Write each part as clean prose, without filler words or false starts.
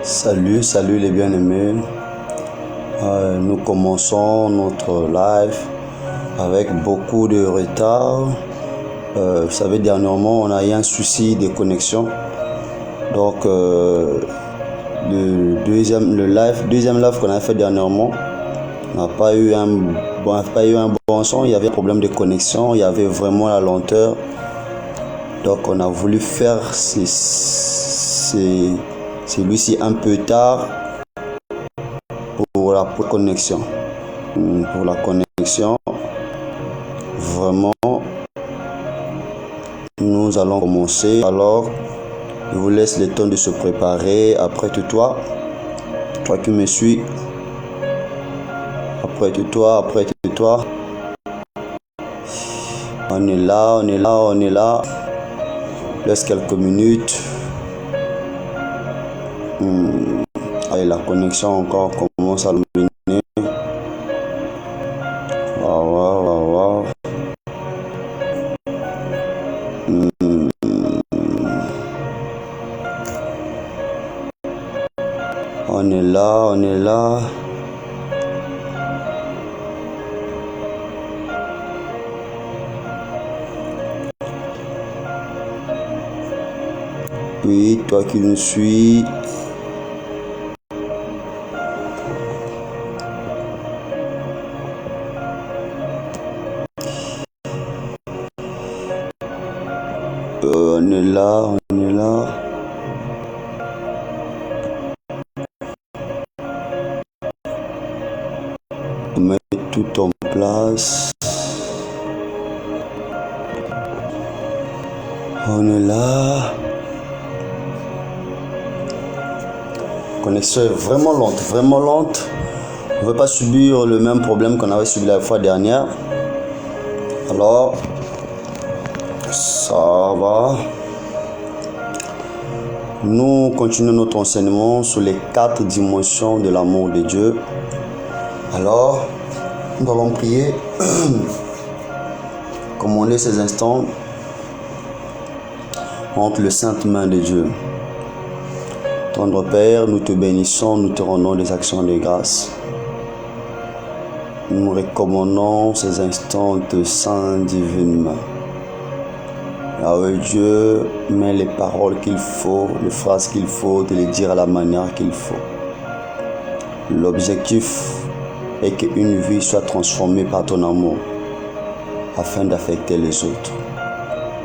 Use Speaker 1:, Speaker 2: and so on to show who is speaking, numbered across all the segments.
Speaker 1: Salut les bien-aimés. Nous commençons notre live avec beaucoup de retard. Vous savez, dernièrement, on a eu un souci de connexion. Donc, le deuxième live qu'on a fait dernièrement, on n'a pas eu un bon son. Il y avait un problème de connexion, il y avait vraiment la lenteur. Donc, on a voulu faire celui-ci un peu tard pour la connexion. Pour la connexion, vraiment, nous allons commencer. Alors, je vous laisse le temps de se préparer. Apprête-toi, toi qui me suis. Apprête-toi. On est là. Laisse quelques minutes. Allez, la connexion encore commence à venir. Wow. On est là. Oui, toi qui me suis. On est là. On met tout en place. On est là. La connexion est vraiment lente. On ne veut pas subir le même problème qu'on avait subi la fois dernière. Alors, ça va. Nous continuons notre enseignement sur les 4 dimensions de l'amour de Dieu. Alors, nous allons prier. Commander ces instants entre les saintes mains de Dieu. Tendre Père, nous te bénissons, nous te rendons des actions de grâce. Nous recommandons ces instants de sainte divine main. Yahweh Dieu, mets les paroles qu'il faut, les phrases qu'il faut, de les dire à la manière qu'il faut. L'objectif est qu'une vie soit transformée par ton amour, afin d'affecter les autres.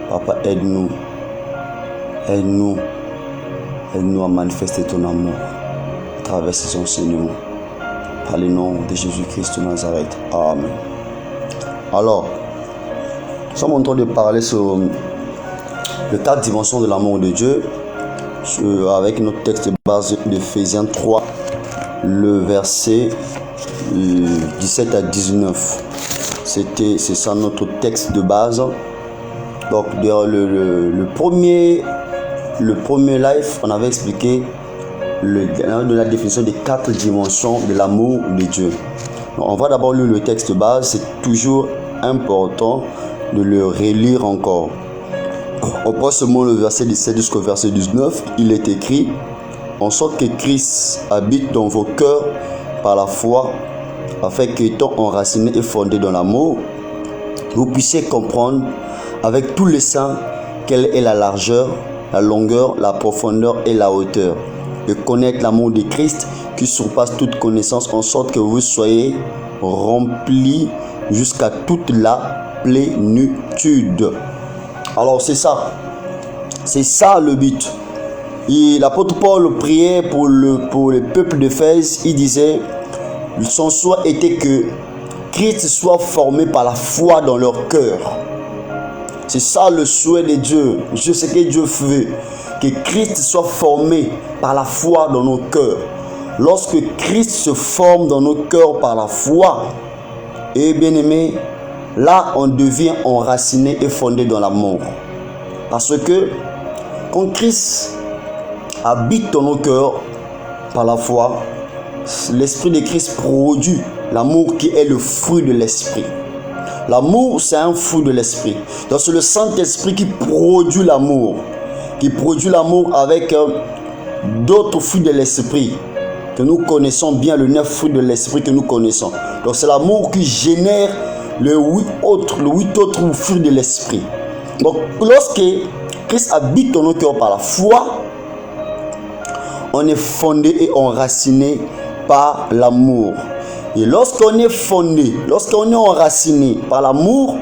Speaker 1: Papa, aide-nous à manifester ton amour à travers ces enseignements. Par le nom de Jésus-Christ de Nazareth. Amen. Alors, nous sommes en train de parler sur les 4 dimensions de l'amour de Dieu, avec notre texte de base d'Éphésiens 3, le verset 17 à 19. C'est ça notre texte de base. Donc, le premier live, on avait expliqué la définition des 4 dimensions de l'amour de Dieu. Donc, on va d'abord lire le texte de base. C'est toujours important de le relire encore. On prend seulement le verset 17 jusqu'au verset 19. Il est écrit: en sorte que Christ habite dans vos cœurs par la foi, afin qu'étant enracinés et fondés dans l'amour, vous puissiez comprendre avec tous les saints quelle est la largeur, la longueur, la profondeur et la hauteur, et connaître l'amour de Christ qui surpasse toute connaissance, en sorte que vous soyez remplis jusqu'à toute la plénitude. Alors c'est ça le but. L'apôtre Paul priait pour le peuple d'Éphèse. Il disait, son souhait était que Christ soit formé par la foi dans leur cœur. C'est ça le souhait de Dieu. C'est ce que Dieu veut. Que Christ soit formé par la foi dans nos cœurs. Lorsque Christ se forme dans nos cœurs par la foi, et bien aimé, là on devient enraciné et fondé dans l'amour. Parce que quand Christ habite dans nos cœurs par la foi, l'esprit de Christ produit l'amour qui est le fruit de l'esprit. L'amour, c'est un fruit de l'esprit. Donc c'est le Saint-Esprit qui produit l'amour. Qui produit l'amour avec d'autres fruits de l'esprit que nous connaissons bien, le 9 fruits de l'esprit que nous connaissons. Donc c'est l'amour qui génère les 8 autres fruits de l'esprit. Donc lorsque Christ habite dans nos cœurs par la foi, on est fondé et enraciné par l'amour. Et lorsqu'on est fondé, lorsqu'on est enraciné par l'amour,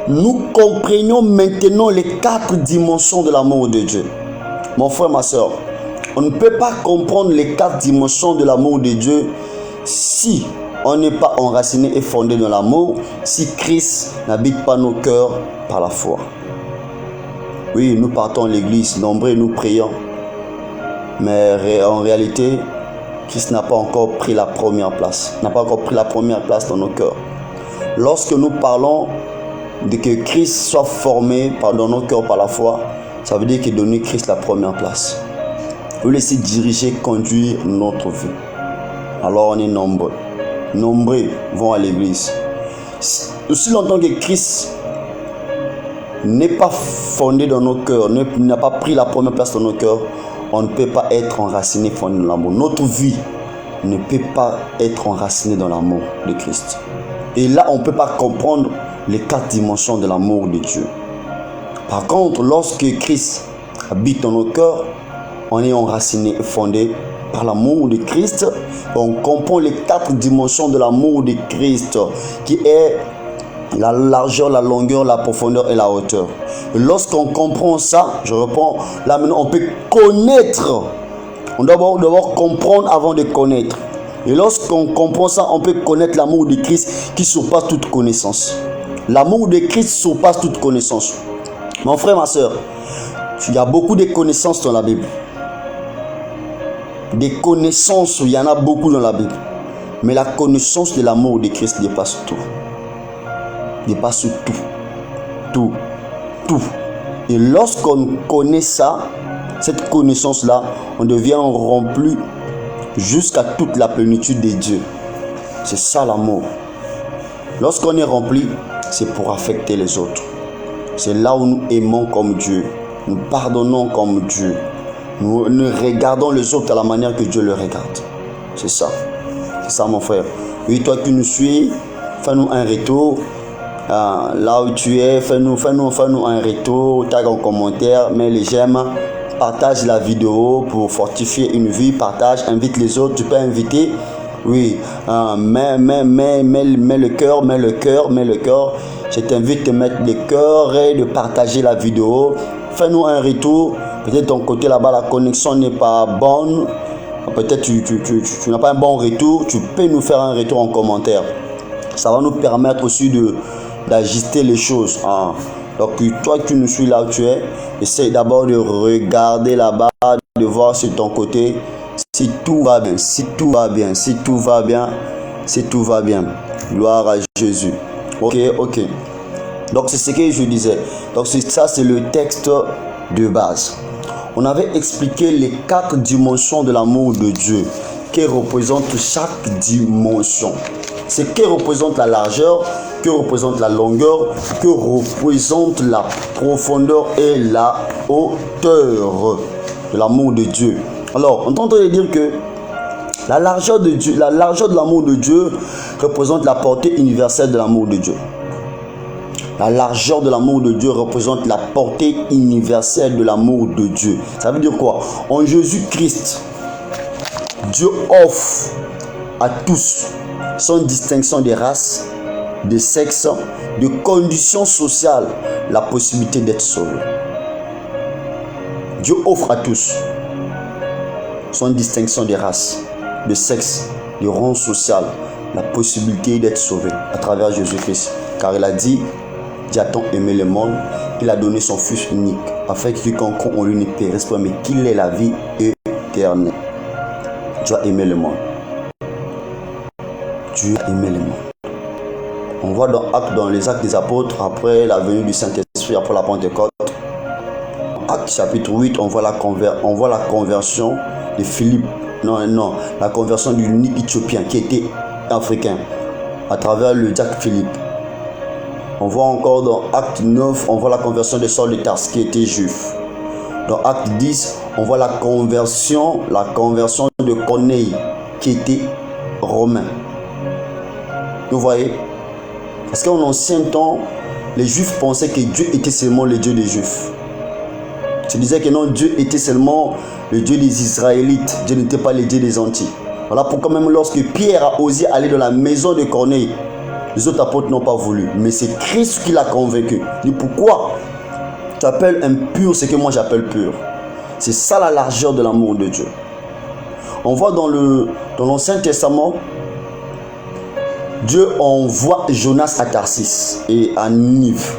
Speaker 1: nous comprenons maintenant les 4 dimensions de l'amour de Dieu. Mon frère, ma soeur, on ne peut pas comprendre les 4 dimensions de l'amour de Dieu si on n'est pas enraciné et fondé dans l'amour, si Christ n'habite pas nos cœurs par la foi. Oui, nous partons à l'église, nombreux nous prions, mais en réalité, Christ n'a pas encore pris la première place, n'a pas encore pris la première place dans nos cœurs. Lorsque nous parlons de que Christ soit formé dans nos cœurs par la foi, ça veut dire qu'il donne Christ la première place. Vous laissez diriger, conduire notre vie. Alors on est nombreux. Nombreux vont à l'église. Aussi longtemps que Christ n'est pas fondé dans nos cœurs, n'a pas pris la première place dans nos cœurs, on ne peut pas être enraciné, fondé dans l'amour. Notre vie ne peut pas être enracinée dans l'amour de Christ. Et là, on ne peut pas comprendre les 4 dimensions de l'amour de Dieu. Par contre, lorsque Christ habite dans nos cœurs, on est enraciné et fondé par l'amour de Christ. On comprend les 4 dimensions de l'amour de Christ, qui est la largeur, la longueur, la profondeur et la hauteur. Et lorsqu'on comprend ça, je reprends, là maintenant on peut connaître. On doit d'abord comprendre avant de connaître. Et lorsqu'on comprend ça, on peut connaître l'amour de Christ qui surpasse toute connaissance. L'amour de Christ surpasse toute connaissance. Mon frère, ma soeur, il y a beaucoup de connaissances dans la Bible. Des connaissances, il y en a beaucoup dans la Bible. Mais la connaissance de l'amour de Christ dépasse tout. Dépasse tout. Tout. Et lorsqu'on connaît ça, cette connaissance-là, on devient rempli jusqu'à toute la plénitude de Dieu. C'est ça l'amour. Lorsqu'on est rempli, c'est pour affecter les autres. C'est là où nous aimons comme Dieu. Nous pardonnons comme Dieu. Nous regardons les autres à la manière que Dieu le regarde. C'est ça. C'est ça, mon frère. Oui, toi qui nous suis, fais-nous un retour. Là où tu es, fais-nous un retour. Tag en commentaire, mets les j'aime. Partage la vidéo pour fortifier une vie. Partage, invite les autres. Tu peux inviter. Oui, mets le cœur. Je t'invite à mettre le cœur et de partager la vidéo. Fais-nous un retour. Peut-être de ton côté là-bas, la connexion n'est pas bonne. Peut-être tu n'as pas un bon retour. Tu peux nous faire un retour en commentaire. Ça va nous permettre aussi d'ajuster les choses. Donc, toi qui nous suis là où tu es, essaye d'abord de regarder là-bas, de voir sur ton côté si tout va bien. Si tout va bien. Gloire à Jésus. Ok. Donc c'est ce que je disais. Donc ça c'est le texte de base. On avait expliqué les 4 dimensions de l'amour de Dieu qui représentent chaque dimension. C'est que représente la largeur, que représente la longueur, que représente la profondeur et la hauteur de l'amour de Dieu. Alors, on est en train de dire que la largeur de l'amour de Dieu représente la portée universelle de l'amour de Dieu. La largeur de l'amour de Dieu représente la portée universelle de l'amour de Dieu. Ça veut dire quoi? En Jésus-Christ, Dieu offre à tous, sans distinction de race, de sexe, de conditions sociales, la possibilité d'être sauvé. Dieu offre à tous, sans distinction de race, de sexe, de rang social, la possibilité d'être sauvé à travers Jésus-Christ. Car il a dit, Dieu a tant aimé le monde, il a donné son Fils unique, afin que quiconque en lui ne périsse pas, mais qu'il ait la vie éternelle. Dieu a aimé le monde. Dieu a aimé le monde. On voit dans les actes des apôtres, après la venue du Saint-Esprit, après la Pentecôte, Acte chapitre 8, on voit la conversion de Philippe. Non, la conversion du unique Éthiopien qui était africain à travers le diacre Philippe. On voit encore dans Acte 9, on voit la conversion de Saul de Tarse qui était juif. Dans Acte 10, on voit la conversion de Corneille, qui était romain. Vous voyez? Parce qu'en ancien temps, les Juifs pensaient que Dieu était seulement le Dieu des Juifs. Tu disais que non, Dieu était seulement le Dieu des Israélites. Dieu n'était pas le Dieu des Antilles. Voilà pourquoi même lorsque Pierre a osé aller dans la maison de Corneille, les autres apôtres n'ont pas voulu. Mais c'est Christ qui l'a convaincu. Il dit pourquoi tu appelles impur ce que moi j'appelle pur. C'est ça la largeur de l'amour de Dieu. On voit dans l'Ancien Testament, Dieu envoie Jonas à Tarsis et à Ninive.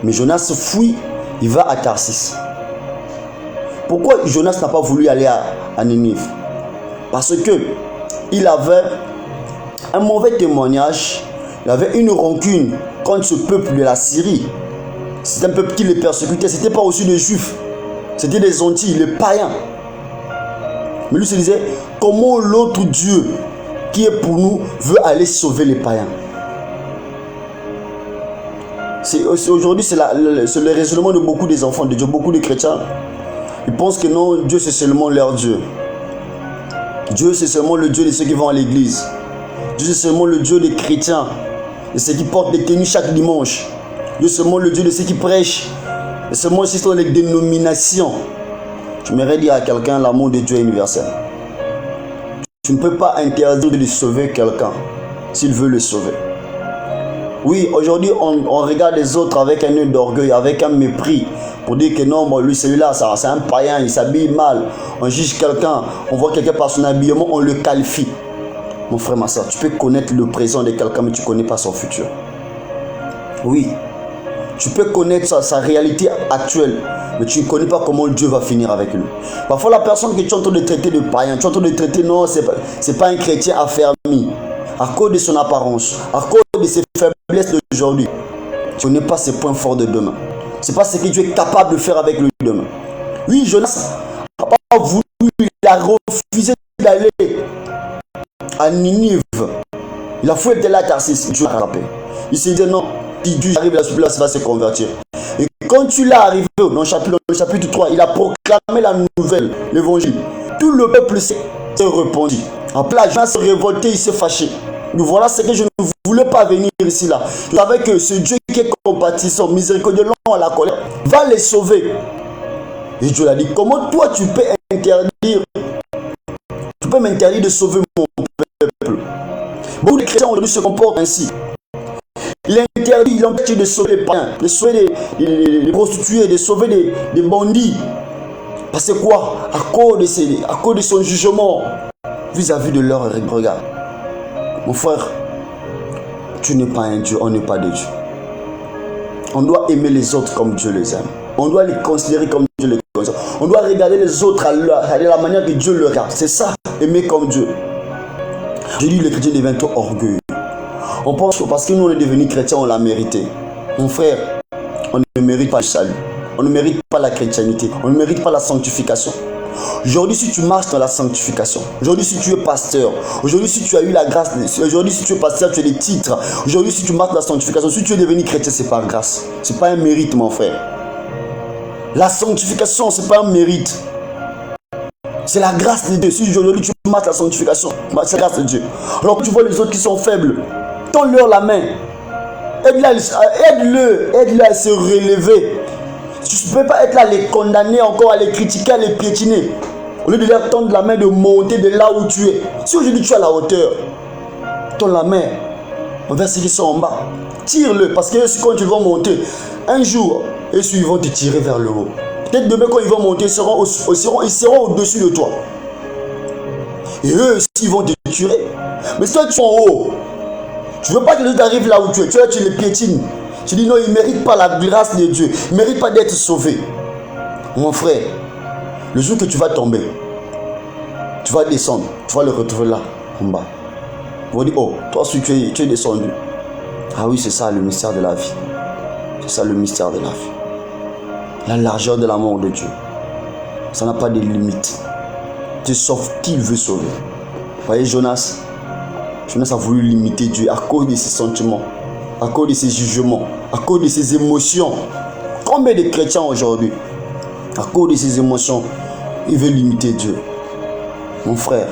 Speaker 1: Mais Jonas fuit, il va à Tarsis. Pourquoi Jonas n'a pas voulu aller à Ninive? Parce que il avait un mauvais témoignage, il avait une rancune contre ce peuple de la Syrie. C'est un peuple qui les persécutait, ce n'était pas aussi des Juifs, c'était des Antilles, les païens. Mais lui se disait, comment l'autre Dieu qui est pour nous veut aller sauver les païens? Aujourd'hui, c'est le raisonnement de beaucoup des enfants de Dieu, beaucoup de chrétiens. Ils pensent que non, Dieu c'est seulement leur Dieu. Dieu c'est seulement le Dieu de ceux qui vont à l'église. Dieu c'est seulement le Dieu des chrétiens, de ceux qui portent des tenues chaque dimanche. Dieu c'est seulement le Dieu de ceux qui prêchent. C'est seulement si ce sont les dénominations. Je m'aimerais dire à quelqu'un, l'amour de Dieu est universel. Tu ne peux pas interdire de sauver quelqu'un s'il veut le sauver. Oui, aujourd'hui, on regarde les autres avec un œil d'orgueil, avec un mépris, pour dire que non, bon, lui, celui-là, c'est un païen, il s'habille mal. On juge quelqu'un, on voit quelqu'un par son habillement, on le qualifie. Mon frère, ma soeur, tu peux connaître le présent de quelqu'un, mais tu ne connais pas son futur. Oui, tu peux connaître sa réalité actuelle, mais tu ne connais pas comment Dieu va finir avec lui. Parfois, la personne que tu es en train de traiter de païen, tu es en train de traiter, non, c'est pas un chrétien affermi. À cause de son apparence, à cause de ses faiblesses d'aujourd'hui, tu ne connais pas ses points forts de demain. Ce n'est pas ce que Dieu est capable de faire avec lui demain. Oui, Jonas n'a pas voulu, il a refusé d'aller à Ninive. Il a fouillé là à Tarsis, Dieu l'a rattrapé. Il s'est dit non, si Dieu arrive là, celui-là va se convertir. Et quand tu l'as arrivé dans le chapitre 3, il a proclamé la nouvelle, l'évangile. Tout le peuple s'est répandu. Après, Jonas s'est révolté, il s'est fâché. Nous voilà ce que je ne voulais pas venir ici là. Je savais que ce Dieu qui est compatissant, miséricordieux, lent à la colère, va les sauver. Et Dieu l'a dit, comment toi tu peux m'interdire de sauver mon peuple? Beaucoup de chrétiens aujourd'hui se comportent ainsi. Il empêche de sauver les païens, de sauver les prostituées, de sauver des bandits. Parce que quoi? À cause de son jugement vis-à-vis de leur regard. Mon frère, tu n'es pas un Dieu, on n'est pas des dieux. On doit aimer les autres comme Dieu les aime. On doit les considérer comme Dieu les considère. On doit regarder les autres à la manière que Dieu le regarde. C'est ça, aimer comme Dieu. Je dis, les chrétiens deviennent trop orgueilleux. On pense que parce que nous on est devenus chrétiens, on l'a mérité. Mon frère, on ne mérite pas le salut. On ne mérite pas la chrétienté. On ne mérite pas la sanctification. Aujourd'hui, si tu marches dans la sanctification, aujourd'hui, si tu es pasteur, aujourd'hui, si tu as eu la grâce, aujourd'hui, si tu es pasteur, tu as des titres, aujourd'hui, si tu marches dans la sanctification, si tu es devenu chrétien, c'est par grâce. Ce n'est pas un mérite, mon frère. La sanctification, ce n'est pas un mérite. C'est la grâce de Dieu. Si aujourd'hui, tu marches dans la sanctification, c'est la grâce de Dieu. Alors que tu vois les autres qui sont faibles, tends-leur la main. Aide-le à se relever. Tu ne peux pas être là à les condamner encore, à les critiquer, à les piétiner. Au lieu de leur tendre la main, de monter de là où tu es. Si aujourd'hui tu es à la hauteur, tends la main envers ceux qui sont en bas. Tire-le, parce que quand ils vont monter, un jour, ils vont te tirer vers le haut. Peut-être demain quand ils vont monter, ils seront au-dessus de toi. Et eux aussi, ils vont te tuer. Mais si toi tu es en haut, tu ne veux pas que les autres arrivent là où tu es. Tu les piétines. Tu dis non, il ne mérite pas la grâce de Dieu. Il ne mérite pas d'être sauvé. Mon frère, le jour que tu vas tomber, tu vas descendre. Tu vas le retrouver là, en bas. On va dire, oh, toi aussi tu es descendu. Ah oui, c'est ça le mystère de la vie. C'est ça le mystère de la vie. La largeur de l'amour de Dieu. Ça n'a pas de limite. Dieu sauve qui il veut sauver. Vous voyez, Jonas a voulu limiter Dieu à cause de ses sentiments, à cause de ses jugements, à cause de ses émotions. Combien de chrétiens aujourd'hui, à cause de ses émotions, Il veut limiter Dieu. Mon frère,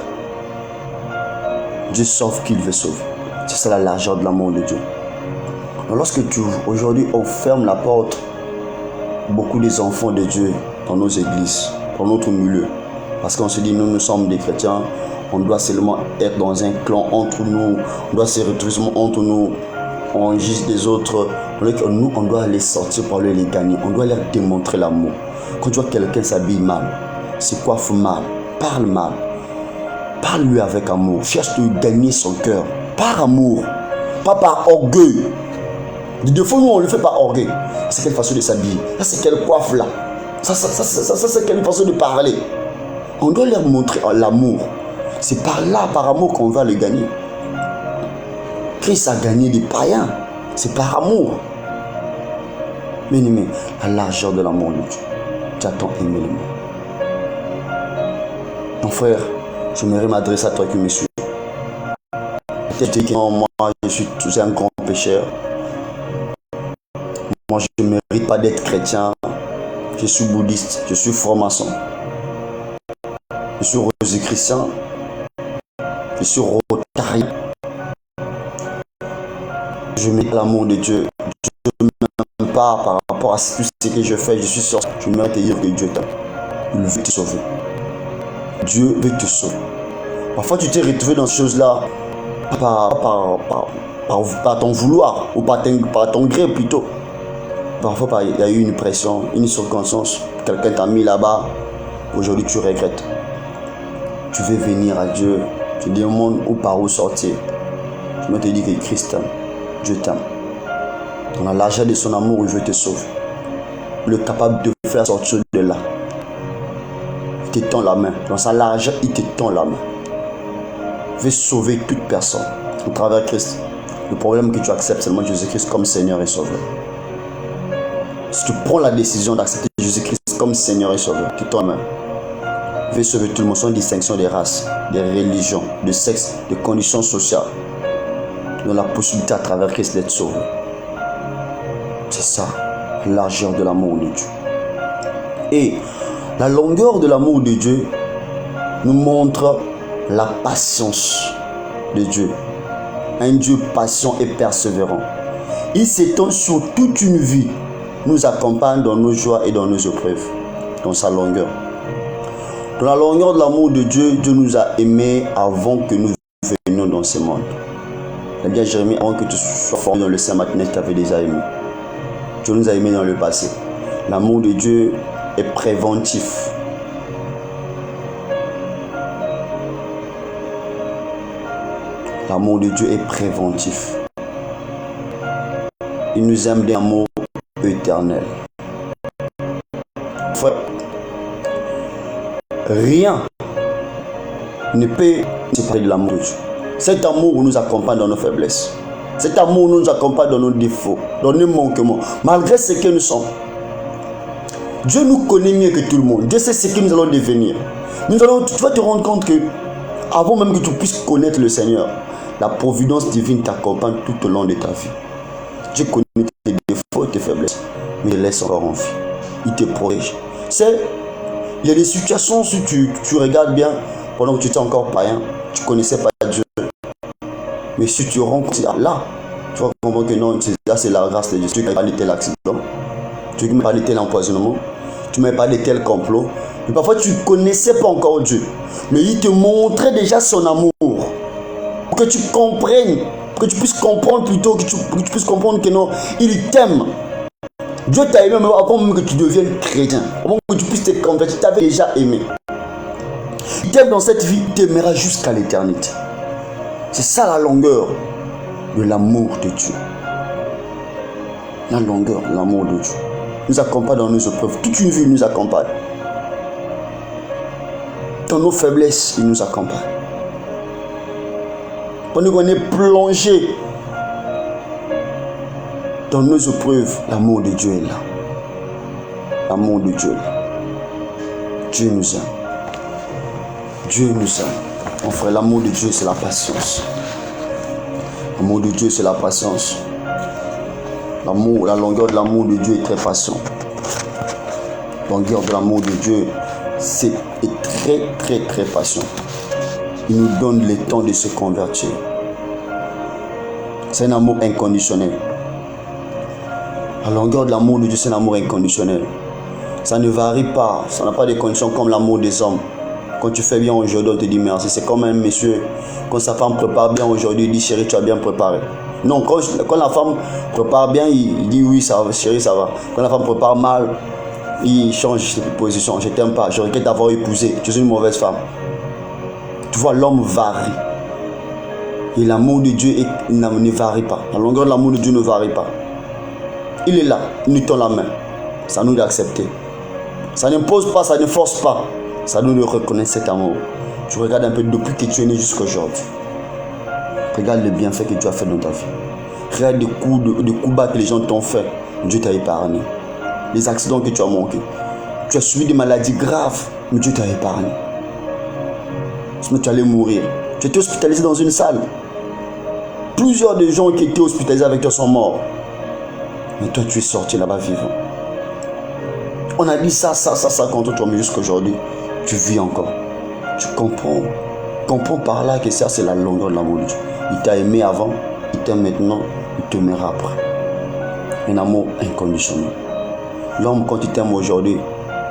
Speaker 1: Dieu sauve qui il veut sauver. C'est ça la largeur de l'amour de Dieu. Donc lorsque tu, aujourd'hui, on ferme la porte, beaucoup des enfants de Dieu dans nos églises, dans notre milieu, parce qu'on se dit, nous sommes des chrétiens, on doit seulement être dans un clan entre nous, on doit se retrouver entre nous, on juge des autres. Nous, on doit les sortir pour les gagner, on doit leur démontrer l'amour. Quand tu vois quelqu'un s'habille mal, se coiffe mal, parle mal, parle-lui avec amour, cherche de gagner son cœur, par amour, pas par orgueil. Des fois, nous, on le fait par orgueil. C'est quelle façon de s'habiller, ça c'est quelle coiffe là, ça c'est quelle façon de parler. On doit leur montrer l'amour. C'est par là, par amour, qu'on va le gagner. Christ a gagné des païens. C'est par amour. Bien-aimé, la largeur de l'amour de Dieu. Tu as tant aimé le monde. Mon frère, j'aimerais m'adresser à toi qui me suis. Peut-être que moi, je suis un grand pécheur. Moi, je ne mérite pas d'être chrétien. Je suis bouddhiste, je suis franc-maçon. Je suis rosicrucien. Je suis rotarien. Je mérite l'amour de Dieu. Je ne m'aime pas par rapport à tout ce que je fais. Je suis sorti. Je mérite de dire que Dieu t'aime. Il veut te sauver. Dieu veut te sauver. Parfois, tu t'es retrouvé dans ces choses-là par ton vouloir ou par ton gré plutôt. Parfois, il y a eu une pression, une circonstance. Quelqu'un t'a mis là-bas. Aujourd'hui, tu regrettes. Tu veux venir à Dieu. Tu demandes où par où sortir. Je me te dis que Christ t'aime. Dieu t'aime. Dans la largeur de son amour, il veut te sauver. Il est capable de faire sortir de là. Il te tend la main. Dans sa largeur, il te tend la main. Il veut sauver toute personne. Au travers de Christ. Le problème est que tu acceptes seulement Jésus-Christ comme Seigneur et Sauveur. Si tu prends la décision d'accepter Jésus-Christ comme Seigneur et Sauveur, tu tends la main. Il veut sauver tout le monde sans distinction des races, des religions, de sexe, de conditions sociales. Dans la possibilité à travers Christ d'être sauvé. C'est ça, la largeur de l'amour de Dieu. Et la longueur de l'amour de Dieu nous montre la patience de Dieu. Un Dieu patient et persévérant. Il s'étend sur toute une vie, nous accompagne dans nos joies et dans nos épreuves, dans sa longueur. Dans la longueur de l'amour de Dieu, Dieu nous a aimés avant que nous venions dans ce monde. Eh bien, Jérémie, avant que tu sois formé dans le sein maternel, tu t'avais déjà aimé. Dieu nous a aimés dans le passé. L'amour de Dieu est préventif. L'amour de Dieu est préventif. Il nous aime d'un amour éternel. Frère, rien ne peut séparer de l'amour de Dieu. Cet amour nous accompagne dans nos faiblesses. Cet amour nous accompagne dans nos défauts, dans nos manquements, malgré ce que nous sommes. Dieu nous connaît mieux que tout le monde. Dieu sait ce que nous allons devenir. Tu vas te rendre compte que, avant même que tu puisses connaître le Seigneur, la providence divine t'accompagne tout au long de ta vie. Dieu connaît tes défauts et tes faiblesses, mais il te laisse encore en vie. Il te protège. Il y a des situations, si tu regardes bien, pendant que tu étais encore païen, tu ne connaissais pas Dieu. Mais si tu rencontres là, tu vas comprendre que non, là c'est la grâce de Dieu. Tu ne m'as pas de tel accident, tu ne m'as pas de tel empoisonnement, tu ne m'as pas de tel complot. Mais parfois tu ne connaissais pas encore Dieu. Mais il te montrait déjà son amour. Pour que tu comprennes, pour que tu puisses comprendre plutôt, que tu puisses comprendre que non, il t'aime. Dieu t'a aimé avant même que tu deviennes chrétien. Avant que tu puisses te convertir, il t'avait déjà aimé. Il t'aime dans cette vie, il t'aimera jusqu'à l'éternité. C'est ça la longueur de l'amour de Dieu. La longueur de l'amour de Dieu. Il nous accompagne dans nos épreuves. Toute une vie, il nous accompagne. Dans nos faiblesses, il nous accompagne. Pendant qu'on est plongé dans nos épreuves, l'amour de Dieu est là. L'amour de Dieu est là. Dieu nous aime. Dieu nous aime. Mon frère, l'amour de Dieu, c'est la patience. L'amour de Dieu, c'est la patience. L'amour, la longueur de l'amour de Dieu est très patient. La longueur de l'amour de Dieu, c'est est très patient. Il nous donne le temps de se convertir. C'est un amour inconditionnel. La longueur de l'amour de Dieu, c'est un amour inconditionnel. Ça ne varie pas, ça n'a pas de conditions comme l'amour des hommes. Quand tu fais bien aujourd'hui, on te dit merci. C'est comme un monsieur, quand sa femme prépare bien aujourd'hui, il dit chérie, tu as bien préparé. Non, quand la femme prépare bien, il dit oui, ça va, chérie, ça va. Quand la femme prépare mal, il change de position. Je t'aime pas, je regrette d'avoir épousé, tu es une mauvaise femme. Tu vois, l'homme varie. Et l'amour de Dieu ne varie pas. La longueur de l'amour de Dieu ne varie pas. Il est là, il nous tend la main. Ça nous d'accepter. Ça n'impose pas, ça ne force pas. Ça nous de reconnaître cet amour. Tu regardes un peu depuis que tu es né jusqu'à aujourd'hui. Regarde le bienfait que tu as fait dans ta vie. Regarde les coups bas que les gens t'ont fait. Dieu t'a épargné. Les accidents que tu as manqués. Tu as subi des maladies graves, mais Dieu t'a épargné. Sinon tu allais mourir. Tu étais hospitalisé dans une salle. Plusieurs des gens qui étaient hospitalisés avec toi sont morts. Mais toi, tu es sorti là-bas vivant. On a dit ça contre toi, mais jusqu'à aujourd'hui, tu vis encore. Tu comprends. Comprends par là que ça, c'est la longueur de l'amour de Dieu. Il t'a aimé avant, il t'aime maintenant, il t'aimera après. Un amour inconditionnel. L'homme, quand il t'aime aujourd'hui,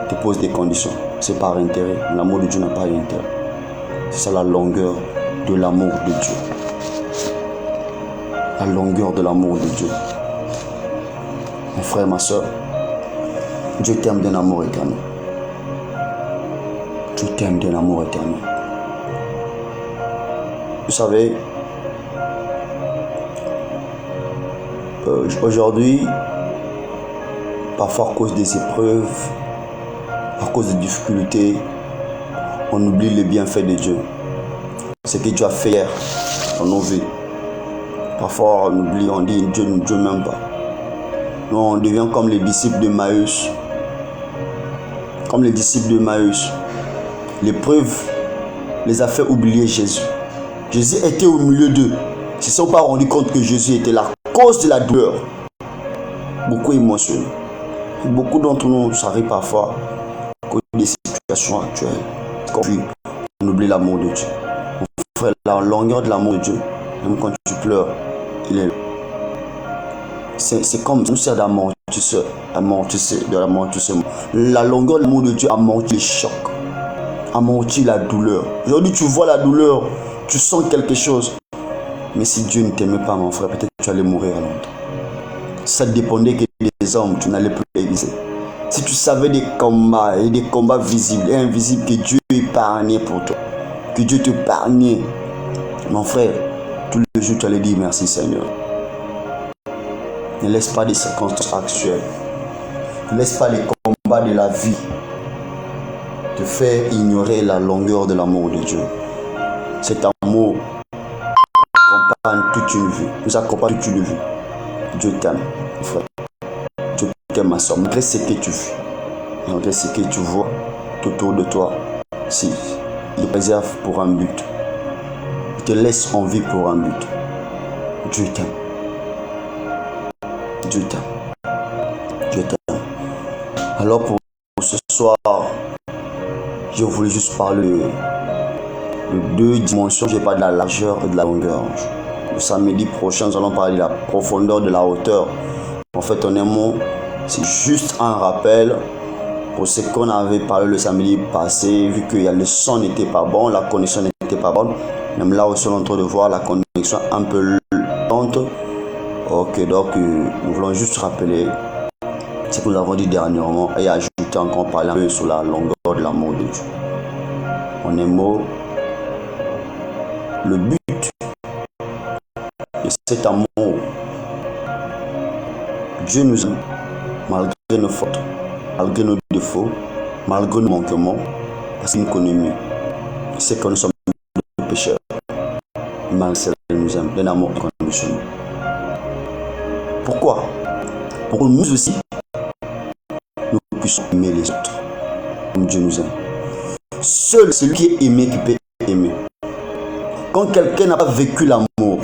Speaker 1: te pose des conditions. C'est par intérêt. L'amour de Dieu n'a pas d'intérêt. C'est ça la longueur de l'amour de Dieu. La longueur de l'amour de Dieu. Mon frère, ma soeur, Dieu t'aime d'un amour éternel. Dieu t'aime d'un amour éternel. Vous savez, aujourd'hui, parfois à cause des épreuves, à cause des difficultés, on oublie les bienfaits de Dieu. Ce que Dieu a fait hier dans nos vies. Parfois on oublie, on dit Dieu ne m'aime pas. Non, on devient comme les disciples de Maüs. Comme les disciples de Maüs. L'épreuve les a fait oublier Jésus. Jésus était au milieu d'eux. Ils ne se sont pas rendus compte que Jésus était la cause de la douleur. Beaucoup émotionnés. Beaucoup d'entre nous, ça arrive parfois à cause des situations actuelles. On oublie l'amour de Dieu. Mon frère, la longueur de l'amour de Dieu, même quand tu pleures, il est là. C'est comme ça nous sert d'amortisseur. La longueur de l'amour de Dieu amortit les chocs, amortit la douleur. Aujourd'hui, tu vois la douleur, tu sens quelque chose. Mais si Dieu ne t'aimait pas, mon frère, peut-être que tu allais mourir à longtemps. Si ça dépendait que des hommes, tu n'allais plus exister. Si tu savais des combats et des combats visibles et invisibles que Dieu épargnait pour toi, que Dieu te épargnait, mon frère, tous les jours tu allais dire merci Seigneur. Ne laisse pas les circonstances actuelles, ne laisse pas les combats de la vie te faire ignorer la longueur de l'amour de Dieu. Cet amour accompagne toute une vie, nous accompagne toute une vie. Dieu t'aime, mon frère. Dieu t'aime, ma soeur, malgré ce que tu vis, malgré ce que tu vois tout autour de toi. Si il te préserve pour un but, il te laisse en vie pour un but. Dieu t'aime. Dieu t'aime. Dieu t'aime. Alors pour ce soir, je voulais juste parler de deux dimensions. Je parle de la largeur et de la longueur. Le samedi prochain, nous allons parler de la profondeur, de la hauteur. En fait, honnêtement, c'est juste un rappel pour ce qu'on avait parlé le samedi passé, vu que le son n'était pas bon, la connexion n'était pas bonne. Même là aussi, on est en train de voir la connexion un peu lente. Ok, donc nous voulons juste rappeler ce que nous avons dit dernièrement et ajouter encore parler un peu sur la longueur de l'amour de Dieu. En un mot, le but de cet amour, Dieu nous aime malgré nos fautes, malgré nos défauts, malgré nos manquements, parce qu'il nous connaît mieux. Il sait que nous sommes des pécheurs. Malgré cela, il nous aime d'un amour inconditionnel. Pourquoi? Pour que nous aussi, nous puissions aimer les autres comme Dieu nous aime. Seul celui qui est aimé qui peut aimer. Quand quelqu'un n'a pas vécu l'amour,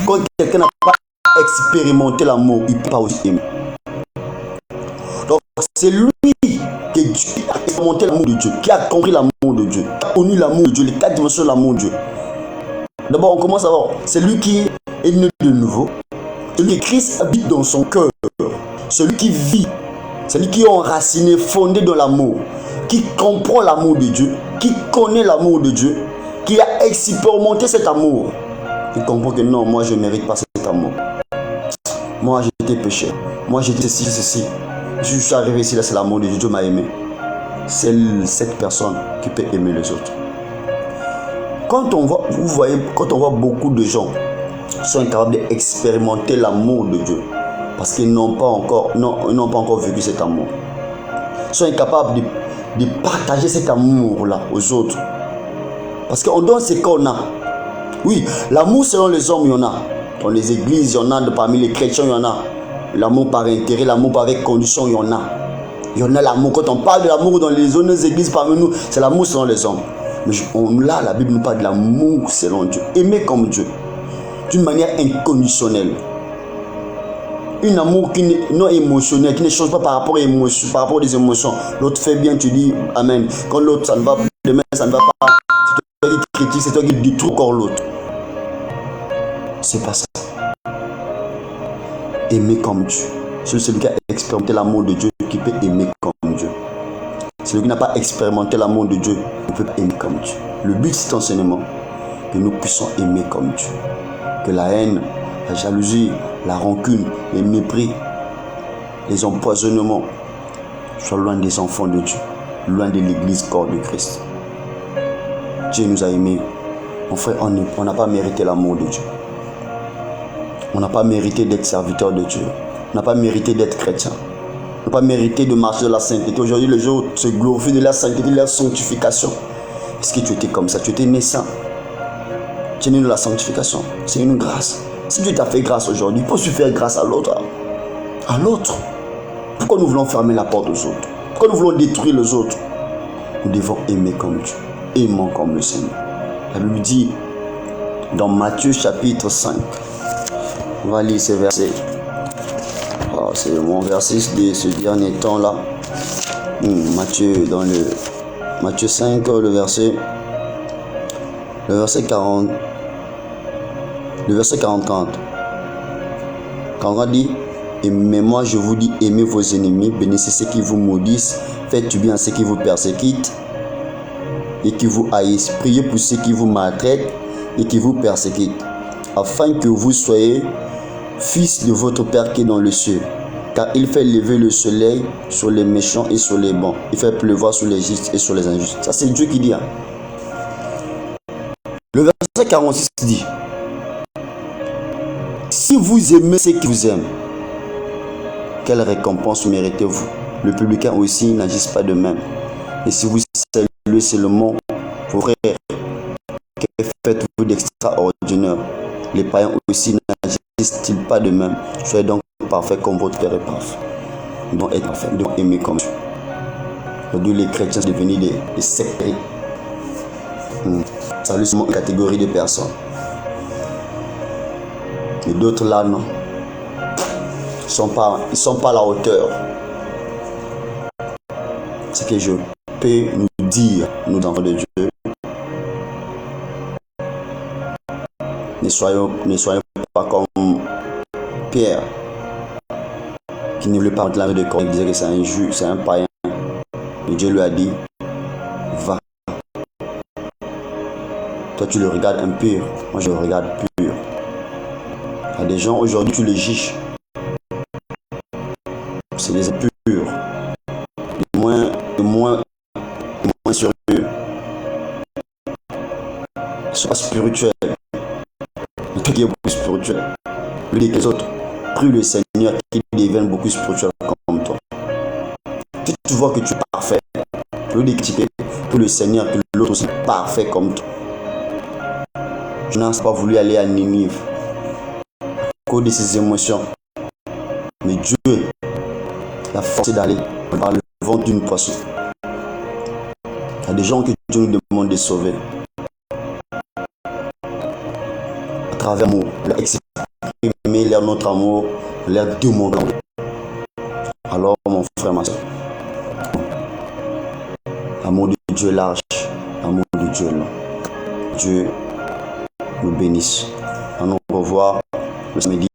Speaker 1: quand quelqu'un n'a pas expérimenté l'amour, il ne peut pas aussi aimer. Donc c'est lui que qui a expérimenté l'amour de Dieu, qui a compris l'amour de Dieu, qui a connu l'amour de Dieu, les 4 dimensions de l'amour de Dieu. D'abord, on commence à voir, c'est lui qui est né de nouveau, celui que Christ habite dans son cœur, celui qui vit, celui qui est enraciné, fondé dans l'amour, qui comprend l'amour de Dieu, qui connaît l'amour de Dieu, qui a expérimenté cet amour. Il comprend que non, moi je ne mérite pas cet amour. Moi j'étais pécheur, moi j'étais ceci. Je suis arrivé ici, là c'est l'amour de Dieu, Dieu m'a aimé. C'est cette personne qui peut aimer les autres. Quand on voit, vous voyez, quand on voit beaucoup de gens sont incapables d'expérimenter l'amour de Dieu, parce qu'ils n'ont pas encore vécu cet amour. Ils sont incapables de partager cet amour-là aux autres. Parce qu'on donne ce qu'on a. Oui, l'amour selon les hommes, il y en a. Dans les églises, il y en a. Parmi les chrétiens, il y en a. L'amour par intérêt, l'amour avec condition, il y en a. Il y en a l'amour. Quand on parle de l'amour dans les zones des églises parmi nous, c'est l'amour selon les hommes. Mais là, la Bible nous parle de l'amour selon Dieu. Aimer comme Dieu. D'une manière inconditionnelle. Un amour qui n'est non émotionnel, qui ne change pas par rapport aux émotions, par rapport aux émotions. L'autre fait bien, tu dis Amen. Quand l'autre, ça ne va pas, demain, ça ne va pas. C'est toi qui critique, c'est toi qui détruis encore l'autre. C'est pas ça. Aimer comme Dieu. C'est celui qui a expérimenté l'amour de Dieu qui peut aimer comme Dieu. Celui qui n'a pas expérimenté l'amour de Dieu ne peut pas aimer comme Dieu. Le but de cet enseignement, que nous puissions aimer comme Dieu. Que la haine, la jalousie, la rancune, les mépris, les empoisonnements soient loin des enfants de Dieu, loin de l'église corps de Christ. Dieu nous a aimés. Mon frère, on n'a pas mérité l'amour de Dieu. On n'a pas mérité d'être serviteur de Dieu. On n'a pas mérité d'être chrétien. On n'a pas mérité de marcher de la sainteté. Aujourd'hui, le jour se glorifie de la sainteté, de la sanctification. Est-ce que tu étais comme ça? Tu étais né saint. Tu es né de la sanctification. C'est une grâce. Si Dieu t'a fait grâce aujourd'hui, il faut se faire grâce à l'autre. À l'autre. Pourquoi nous voulons fermer la porte aux autres? Pourquoi nous voulons détruire les autres? Nous devons aimer comme Dieu. Aimons comme le Seigneur. La Bible dit dans Matthieu chapitre 5. On va lire ces versets. Oh, c'est mon verset de ce dernier temps-là. Matthieu 5, le verset 40. Le verset 40. Quand on dit, mais moi je vous dis, aimez vos ennemis, bénissez ceux qui vous maudissent, faites du bien à ceux qui vous persécutent et qui vous haïssent, priez pour ceux qui vous maltraitent et qui vous persécutent, afin que vous soyez fils de votre Père qui est dans le ciel. Car il fait lever le soleil sur les méchants et sur les bons. Il fait pleuvoir sur les justes et sur les injustes. Ça, c'est Dieu qui dit. Le verset 46 dit, si vous aimez ceux qui vous aiment, quelle récompense méritez-vous? Le publicain aussi n'agisse pas de même. Et si vous saluez seulement vos frères, que faites-vous d'extraordinaire? Les païens aussi n'agissent-ils pas de même? Soyez donc parfaits comme votre Père est parfait. Nous devons être parfaits, nous devons aimer comme Dieu. Aujourd'hui, les chrétiens sont devenus des sectaires. Ça c'est une catégorie de personnes. Et d'autres là, non. Ils sont pas à la hauteur. Ce que je peux nous dire, nous enfants de Dieu, ne soyons pas comme Pierre, qui ne voulait pas entrer de corps. Il disait que c'est un juif, c'est un païen. Et Dieu lui a dit, va. Toi tu le regardes impur, moi je le regarde pur. Il y a des gens aujourd'hui, tu les juges. C'est des impurs. Les moins sérieux. Ils sont pas spirituels. Le truc est beaucoup spirituel. Lui dit que les autres, prie le Seigneur qui devienne beaucoup spirituel comme toi. Si tu vois que tu es parfait, lui dit que le Seigneur, que l'autre aussi est parfait comme toi. Je n'ai pas voulu aller à Ninive à cause de ses émotions. Mais Dieu l'a forcé d'aller par le ventre d'une poisson. Il y a des gens que Dieu nous demande de sauver. À travers l'amour, leur exprimer leur notre amour, leur demander. Alors mon frère, ma soeur, L'amour de Dieu est large, l'amour de Dieu est long. Dieu nous bénisse. On nous revoit le samedi